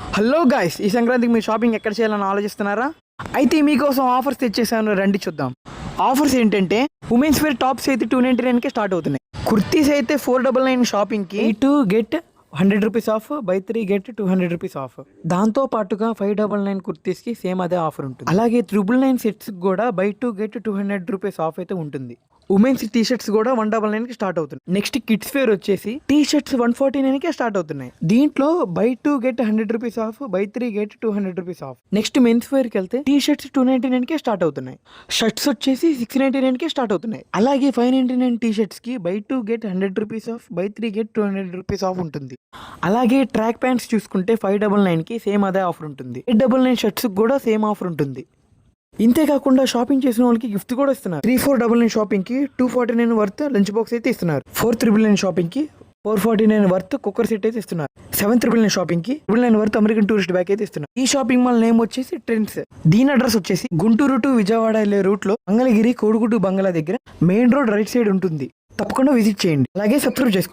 Hello guys, ఈ సంక్రాంతికి మీరు షాపింగ్ ఎక్కడ చేయాలని ఆలోచిస్తున్నారా? అయితే మీకోసం ఆఫర్స్ తెచ్చేసాను, రండి చూద్దాం. ఆఫర్స్ ఏంటంటే ఉమెన్స్ వేర్ టాప్స్ అయితే 299కే స్టార్ట్ అవుతున్నాయి. కుర్తీస్ అయితే 499 షాపింగ్కి 2 get 100 rupees off, buy 3 get 200 rupees of. దాంతో పాటుగా 599 కుర్తీస్కి సేమ్ అదే ఆఫర్ ఉంటుంది. అలాగే 999 సెట్స్ కూడా బై 2 గెట్ 200 రూపీస్ ఆఫ్ అయితే ఉంటుంది. ఉమెన్స్ టీ షర్ట్స్ కూడా 199కి స్టార్ట్ అవుతుంది. నెక్స్ట్ కిడ్స్ వేర్ వచ్చేసి టీ షర్ట్స్ 149కే స్టార్ట్ అవుతున్నాయి. దీంట్లో buy 2 get 100 rupees off, buy 3 get 200 rupees off. Next men's వేర్కి వెళ్తే టీ షర్ట్స్ 299కే స్టార్ట్ అవుతున్నాయి. షర్ట్స్ వచ్చేసి 699కే స్టార్ట్ అవుతున్నాయి. అలాగే 599 టీ షర్ట్స్ కి buy 2 get 100 rupees off, buy 3 get 200 rupees off ఉంటుంది. అలాగే ట్రాక్ ప్యాంట్స్ చూసుకుంటే 599కి సేమ్ అదే ఆఫర్ ఉంటుంది. 899 షర్ట్స్ కూడా సేమ్ ఆఫర్ ఉంటుంది. ఇంతేకాకుండా షాపింగ్ చేసిన వాళ్ళకి గిఫ్ట్ కూడా ఇస్తున్నారు. 3499 షాపింగ్ కి 249 వర్త్ లంచ్ బాక్స్ అయితే ఇస్తున్నారు. 4999 షాపింగ్ కి 449 వర్త్ కుక్కర్ సెట్ అయితే ఇస్తున్నారు. 799 షాపింగ్ కి 999 వర్త్ అమెరికన్ టూరిస్ట్ బ్యాగ్ అయితే ఇస్తున్నారు. ఈ షాపింగ్ మాల్ నేమ్ వచ్చేసి ట్రెండ్స్. దీని అడ్రస్ వచ్చేసి గుంటూరు టు విజయవాడ వెళ్ళే రూట్ లో మంగళగిరి కోడుగుడ్డు బంగ్లా దగ్గర మెయిన్ రోడ్ రైట్ సైడ్ ఉంటుంది. తప్పకుండా విజిట్ చేయండి. అలాగే సబ్స్క్రైబ్ చేసుకోండి.